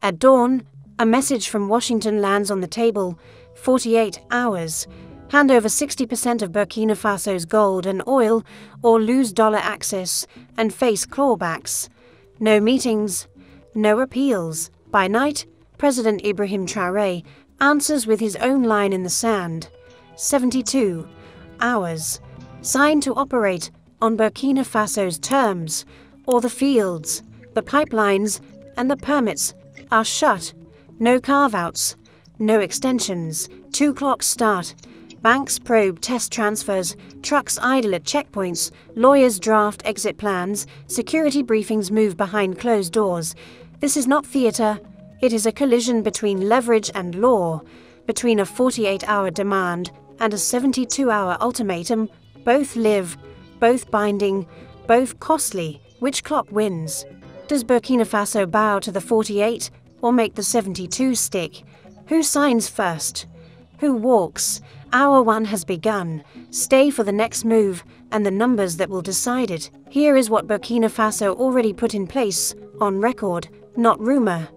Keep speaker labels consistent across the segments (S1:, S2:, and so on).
S1: At dawn, a message from Washington lands on the table. 48 hours. Hand over 60% of Burkina Faso's gold and oil, or lose dollar access and face clawbacks. No meetings, no appeals. By night, President Ibrahim Traoré answers with his own line in the sand. 72 hours. Signed to operate on Burkina Faso's terms, or the fields, the pipelines, and the permits are shut. No carve-outs, no extensions. 2 clocks start. Banks probe test transfers, trucks idle at checkpoints, lawyers draft exit plans, security briefings move behind closed doors. This is not theatre, it is a collision between leverage and law, between a 48-hour demand and a 72-hour ultimatum. Both live, both binding, both costly. Which clock wins? Does Burkina Faso bow to the 48 or make the 72 stick? Who signs first? Who walks? Hour 1 has begun. Stay for the next move and the numbers that will decide it. Here is what Burkina Faso already put in place, on record, not rumor.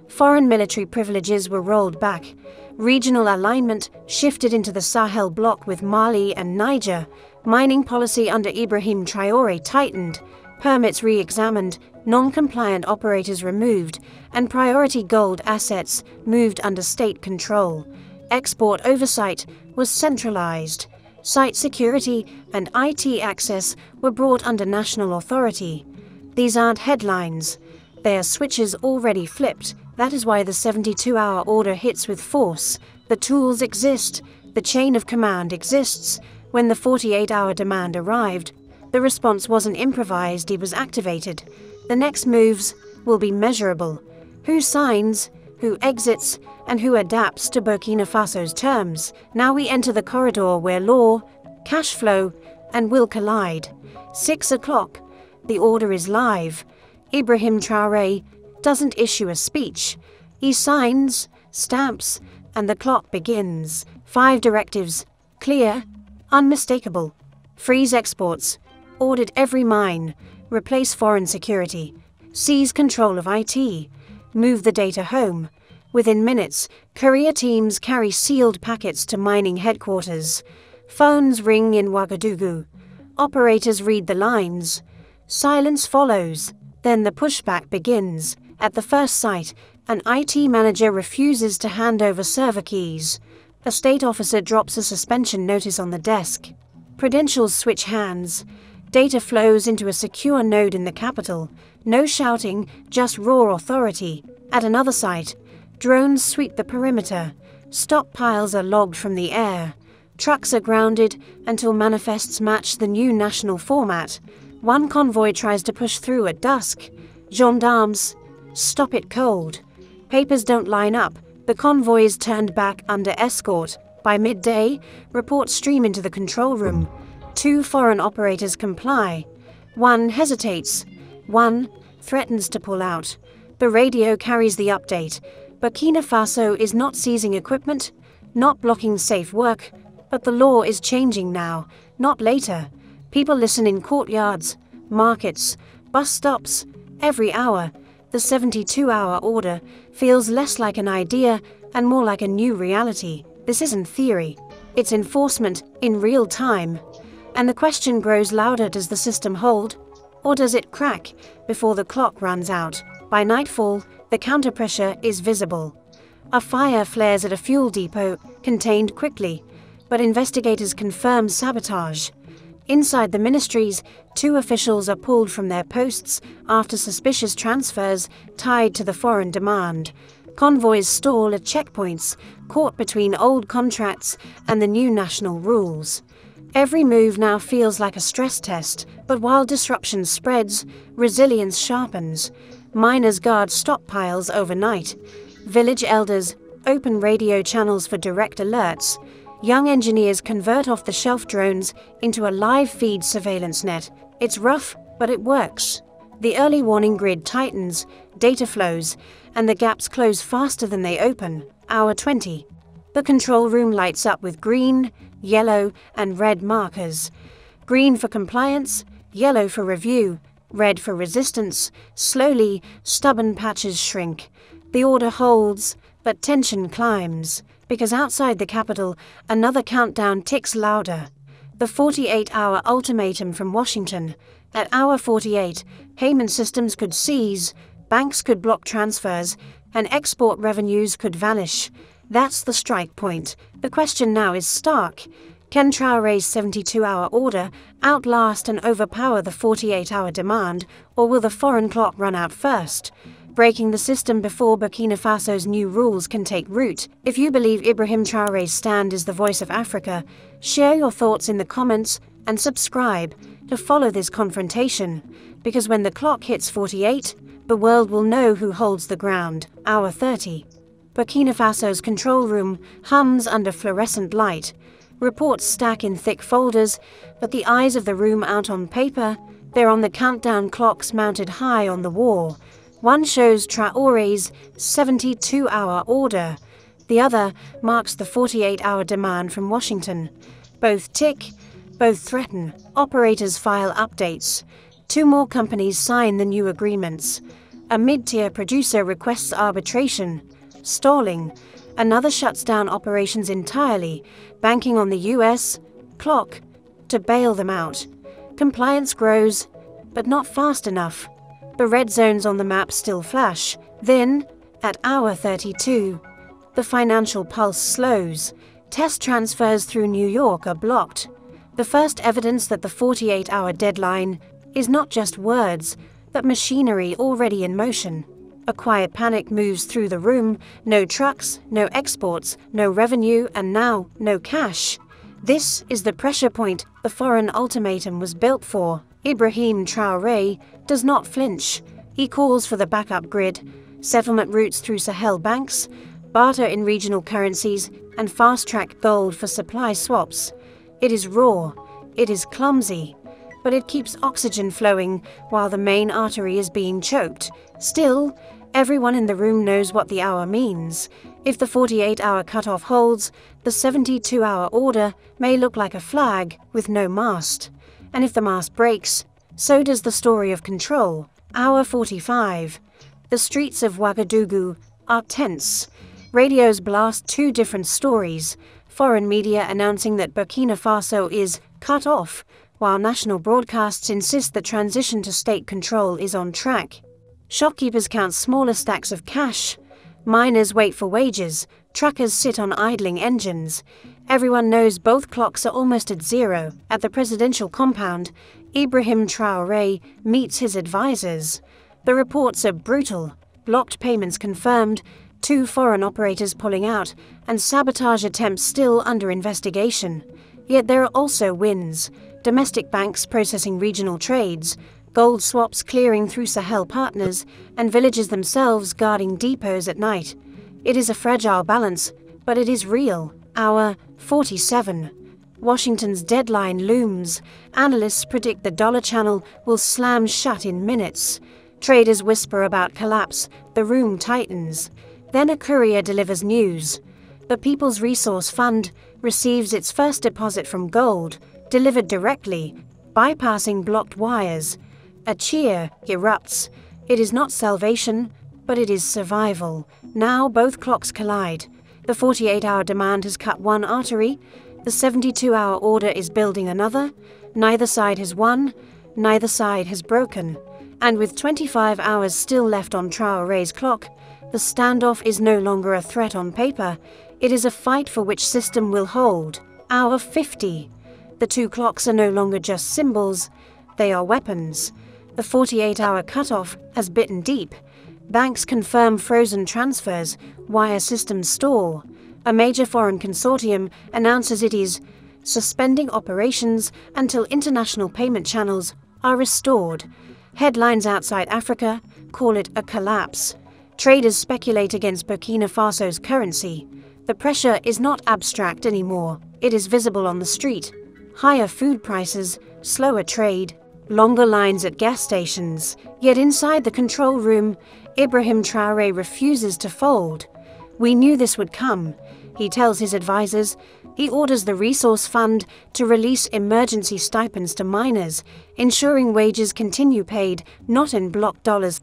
S1: Foreign military privileges were rolled back. Regional alignment shifted into the Sahel bloc with Mali and Niger. Mining policy under Ibrahim Traoré tightened. Permits re-examined, non-compliant operators removed, and priority gold assets moved under state control. Export oversight was centralized. Site security and IT access were brought under national authority. These aren't headlines. They are switches already flipped. That is why the 72-hour order hits with force. The tools exist. The chain of command exists. When the 48-hour demand arrived, the response wasn't improvised, it was activated. The next moves will be measurable. Who signs, who exits, and who adapts to Burkina Faso's terms. Now we enter the corridor where law, cash flow, and will collide. 6 o'clock. The order is live. Ibrahim Traoré doesn't issue a speech. He signs, stamps, and the clock begins. 5 directives. Clear, unmistakable. Freeze exports. Audit every mine. Replace foreign security. Seize control of IT. Move the data home. Within minutes, courier teams carry sealed packets to mining headquarters. Phones ring in Ouagadougou. Operators read the lines. Silence follows. Then the pushback begins. At the first site, an IT manager refuses to hand over server keys. A state officer drops a suspension notice on the desk. Credentials switch hands. Data flows into a secure node in the capital. No shouting, just raw authority. At another site, drones sweep the perimeter. Stockpiles are logged from the air. Trucks are grounded until manifests match the new national format. One convoy tries to push through at dusk. Gendarmes stop it cold. Papers don't line up. The convoy is turned back under escort. By midday, reports stream into the control room. 2 foreign operators comply. 1 hesitates. 1 threatens to pull out. The radio carries the update. Burkina Faso is not seizing equipment, not blocking safe work, but the law is changing now, not later. People listen in courtyards, markets, bus stops, every hour. The 72-hour order feels less like an idea and more like a new reality. This isn't theory. It's enforcement in real time. And the question grows louder: does the system hold, or does it crack before the clock runs out? By nightfall, the counterpressure is visible. A fire flares at a fuel depot, contained quickly, but investigators confirm sabotage. Inside the ministries, 2 officials are pulled from their posts after suspicious transfers tied to the foreign demand. Convoys stall at checkpoints, caught between old contracts and the new national rules. Every move now feels like a stress test, but while disruption spreads, resilience sharpens. Miners guard stockpiles overnight. Village elders open radio channels for direct alerts. Young engineers convert off-the-shelf drones into a live-feed surveillance net. It's rough, but it works. The early warning grid tightens, data flows, and the gaps close faster than they open. Hour 20. The control room lights up with green, yellow, and red markers. Green for compliance, yellow for review, red for resistance. Slowly, stubborn patches shrink. The order holds, but tension climbs, because outside the capital, another countdown ticks louder. The 48-hour ultimatum from Washington. At hour 48, payment systems could seize, banks could block transfers, and export revenues could vanish. That's the strike point. The question now is stark. Can Traoré's 72-hour order outlast and overpower the 48-hour demand, or will the foreign clock run out first, breaking the system before Burkina Faso's new rules can take root? If you believe Ibrahim Traoré's stand is the voice of Africa, share your thoughts in the comments and subscribe to follow this confrontation, because when the clock hits 48, the world will know who holds the ground. Hour 30. Burkina Faso's control room hums under fluorescent light. Reports stack in thick folders, but the eyes of the room out on paper, they're on the countdown clocks mounted high on the wall. One shows Traoré's 72-hour order. The other marks the 48-hour demand from Washington. Both tick, both threaten. Operators file updates. 2 more companies sign the new agreements. A mid-tier producer requests arbitration. Stalling. Another shuts down operations entirely, banking on the US clock to bail them out. Compliance grows, but not fast enough. The red zones on the map still flash. Then, at hour 32, the financial pulse slows. Test transfers through New York are blocked. The first evidence that the 48-hour deadline is not just words, but machinery already in motion. A quiet panic moves through the room. No trucks, no exports, no revenue, and now no cash. This is the pressure point the foreign ultimatum was built for. Ibrahim Traoré does not flinch. He calls for the backup grid, settlement routes through Sahel banks, barter in regional currencies, and fast-track gold for supply swaps. It is raw, it is clumsy, but it keeps oxygen flowing while the main artery is being choked. Still, everyone in the room knows what the hour means. If the 48-hour cutoff holds, the 72-hour order may look like a flag with no mast. And if the mast breaks, so does the story of control. Hour 45. The streets of Ouagadougou are tense. Radios blast 2 different stories. Foreign media announcing that Burkina Faso is cut off, while national broadcasts insist the transition to state control is on track. Shopkeepers count smaller stacks of cash. Miners wait for wages. Truckers sit on idling engines. Everyone knows both clocks are almost at zero. At the presidential compound, Ibrahim Traoré meets his advisors. The reports are brutal. Blocked payments confirmed, 2 foreign operators pulling out, and sabotage attempts still under investigation. Yet there are also wins. Domestic banks processing regional trades, gold swaps clearing through Sahel partners, and villages themselves guarding depots at night. It is a fragile balance, but it is real. Hour 47. Washington's deadline looms. Analysts predict the dollar channel will slam shut in minutes. Traders whisper about collapse. The room tightens. Then a courier delivers news. The People's Resource Fund receives its first deposit from gold, delivered directly, bypassing blocked wires. A cheer erupts. It is not salvation, but it is survival. Now both clocks collide. The 48-hour demand has cut one artery. The 72-hour order is building another. Neither side has won. Neither side has broken. And with 25 hours still left on Traoré's clock, the standoff is no longer a threat on paper. It is a fight for which system will hold. Hour 50. The 2 clocks are no longer just symbols. They are weapons. The 48-hour cutoff has bitten deep. Banks confirm frozen transfers, wire systems stall. A major foreign consortium announces it is suspending operations until international payment channels are restored. Headlines outside Africa call it a collapse. Traders speculate against Burkina Faso's currency. The pressure is not abstract anymore. It is visible on the street. Higher food prices, slower trade, longer lines at gas stations. Yet inside the control room, Ibrahim Traoré refuses to fold. We knew this would come, he tells his advisors. He orders the Resource Fund to release emergency stipends to miners, ensuring wages continue paid not in blocked dollars,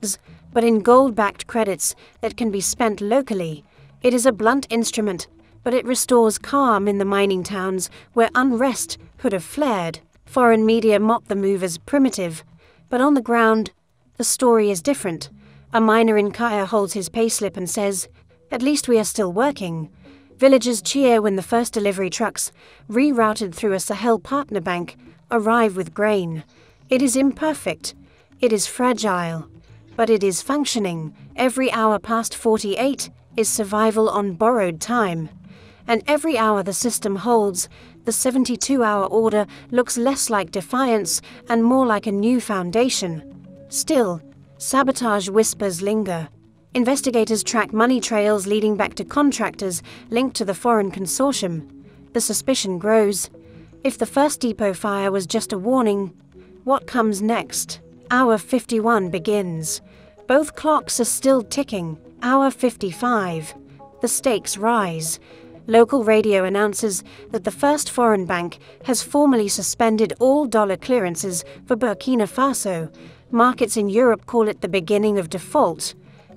S1: but in gold-backed credits that can be spent locally. It is a blunt instrument, but it restores calm in the mining towns where unrest could have flared. Foreign media mock the move as primitive, but on the ground, the story is different. A miner in Kaya holds his payslip and says, "At least we are still working." Villagers cheer when the first delivery trucks, rerouted through a Sahel partner bank, arrive with grain. It is imperfect. It is fragile. But it is functioning. Every hour past 48 is survival on borrowed time. And every hour the system holds, the 72-hour order looks less like defiance and more like a new foundation. Still, sabotage whispers linger. Investigators track money trails leading back to contractors linked to the foreign consortium. The suspicion grows. If the first depot fire was just a warning, what comes next? Hour 51 begins. Both clocks are still ticking. Hour 55. The stakes rise. Local radio announces that the first foreign bank has formally suspended all dollar clearances for Burkina Faso. Markets in Europe call it the beginning of default.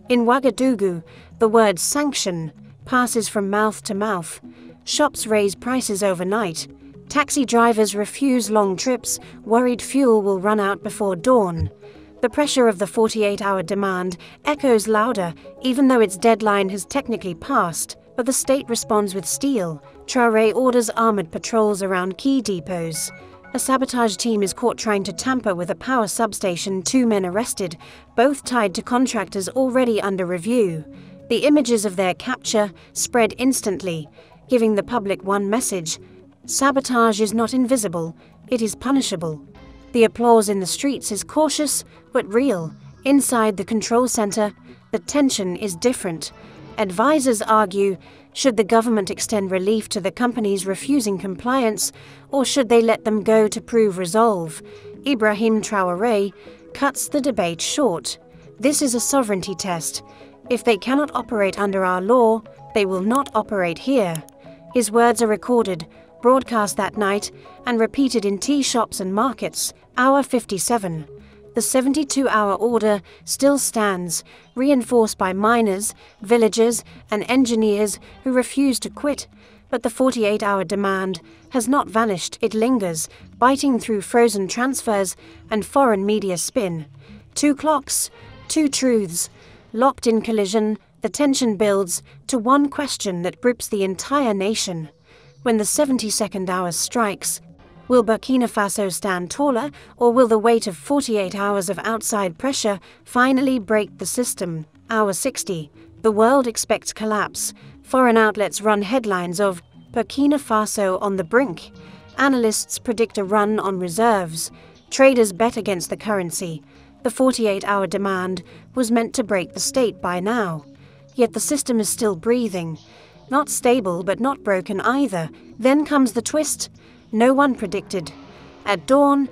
S1: In Ouagadougou, the word sanction passes from mouth to mouth. Shops raise prices overnight. Taxi drivers refuse long trips, worried fuel will run out before dawn. The pressure of the 48-hour demand echoes louder, even though its deadline has technically passed. But the state responds with steel. Traoré orders armored patrols around key depots. A sabotage team is caught trying to tamper with a power substation, 2 men arrested, both tied to contractors already under review. The images of their capture spread instantly, giving the public one message: sabotage is not invisible, it is punishable. The applause in the streets is cautious but real. Inside the control center, the tension is different. Advisors argue, should the government extend relief to the companies refusing compliance, or should they let them go to prove resolve? Ibrahim Traoré cuts the debate short. This is a sovereignty test. If they cannot operate under our law, they will not operate here. His words are recorded, broadcast that night, and repeated in tea shops and markets. Hour 57. The 72-hour order still stands, reinforced by miners, villagers, and engineers who refuse to quit. But the 48-hour demand has not vanished. It lingers, biting through frozen transfers and foreign media spin. 2 clocks, 2 truths. Locked in collision, the tension builds to one question that grips the entire nation. When the 72nd hour strikes, will Burkina Faso stand taller, or will the weight of 48 hours of outside pressure finally break the system? Hour 60. The world expects collapse. Foreign outlets run headlines of Burkina Faso on the brink. Analysts predict a run on reserves. Traders bet against the currency. The 48-hour demand was meant to break the state by now. Yet the system is still breathing. Not stable, but not broken either. Then comes the twist no one predicted. At dawn,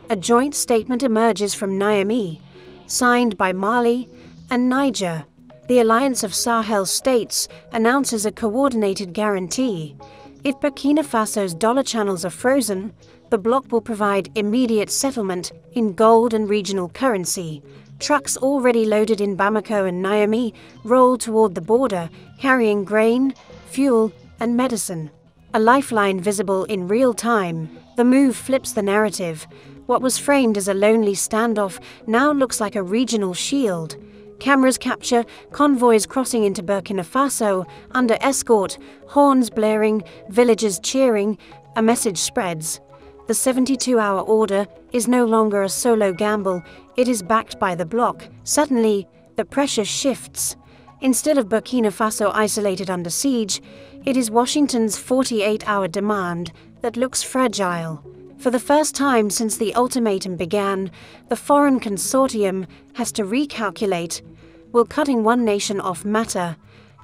S1: a joint statement emerges from Niamey, signed by Mali and Niger. The Alliance of Sahel States announces a coordinated guarantee. If Burkina Faso's dollar channels are frozen, the bloc will provide immediate settlement in gold and regional currency. Trucks already loaded in Bamako and Niamey roll toward the border, carrying grain, fuel, and medicine. A lifeline visible in real time. The move flips the narrative. What was framed as a lonely standoff now looks like a regional shield. Cameras capture convoys crossing into Burkina Faso under escort, horns blaring, villagers cheering. A message spreads. The 72-hour order is no longer a solo gamble. It is backed by the bloc. Suddenly, the pressure shifts. Instead of Burkina Faso isolated under siege, it is Washington's 48-hour demand that looks fragile. For the first time since the ultimatum began, the foreign consortium has to recalculate. Will cutting one nation off matter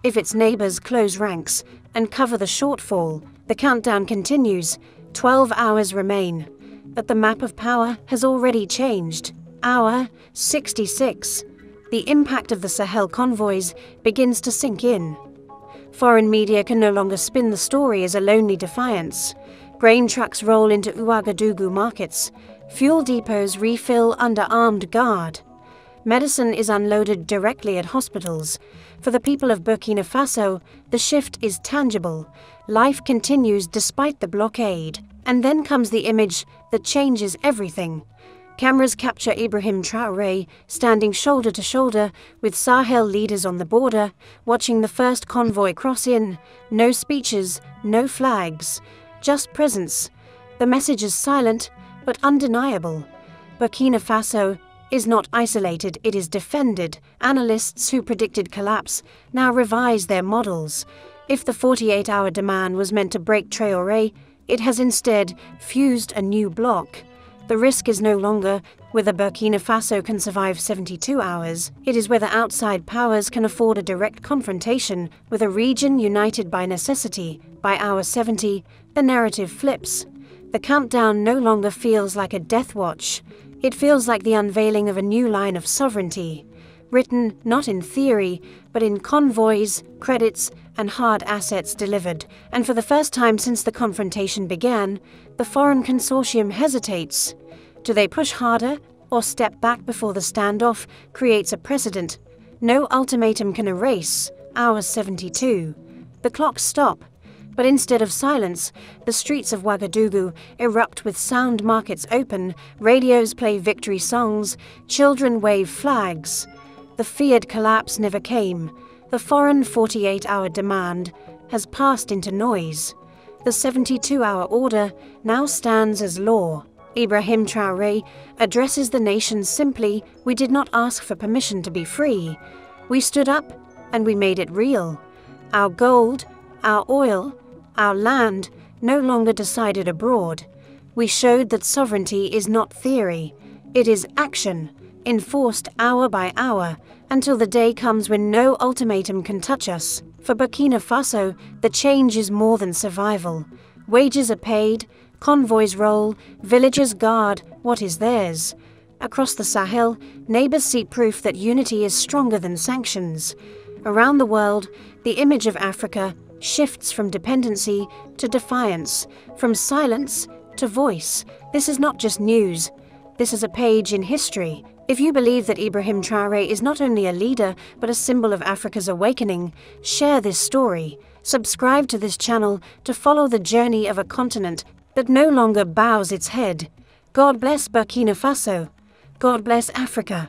S1: if its neighbors close ranks and cover the shortfall? The countdown continues. 12 hours remain. But the map of power has already changed. Hour 66. The impact of the Sahel convoys begins to sink in. Foreign media can no longer spin the story as a lonely defiance. Grain trucks roll into Ouagadougou markets. Fuel depots refill under armed guard. Medicine is unloaded directly at hospitals. For the people of Burkina Faso, the shift is tangible. Life continues despite the blockade. And then comes the image that changes everything. Cameras capture Ibrahim Traoré standing shoulder to shoulder with Sahel leaders on the border, watching the first convoy cross in. No speeches, no flags, just presence. The message is silent, but undeniable. Burkina Faso is not isolated, it is defended. Analysts who predicted collapse now revise their models. If the 48-hour demand was meant to break Traoré, it has instead fused a new bloc. The risk is no longer whether Burkina Faso can survive 72 hours, it is whether outside powers can afford a direct confrontation with a region united by necessity. By hour 70, the narrative flips. The countdown no longer feels like a death watch. It feels like the unveiling of a new line of sovereignty, written not in theory, but in convoys, credits, and hard assets delivered. And for the first time since the confrontation began, the foreign consortium hesitates. Do they push harder or step back before the standoff creates a precedent? No ultimatum can erase hour 72. The clocks stop, but instead of silence, the streets of Ouagadougou erupt with sound markets open, radios play victory songs, children wave flags. The feared collapse never came. The foreign 48-hour demand has passed into noise. The 72-hour order now stands as law. Ibrahim Traoré addresses the nation simply, "We did not ask for permission to be free. We stood up and we made it real. Our gold, our oil, our land no longer decided abroad. We showed that sovereignty is not theory. It is action, enforced hour by hour, until the day comes when no ultimatum can touch us." For Burkina Faso, the change is more than survival. Wages are paid, convoys roll, villagers guard what is theirs. Across the Sahel, neighbors see proof that unity is stronger than sanctions. Around the world, the image of Africa shifts from dependency to defiance, from silence to voice. This is not just news. This is a page in history. If you believe that Ibrahim Traoré is not only a leader, but a symbol of Africa's awakening, share this story. Subscribe to this channel to follow the journey of a continent that no longer bows its head. God bless Burkina Faso. God bless Africa.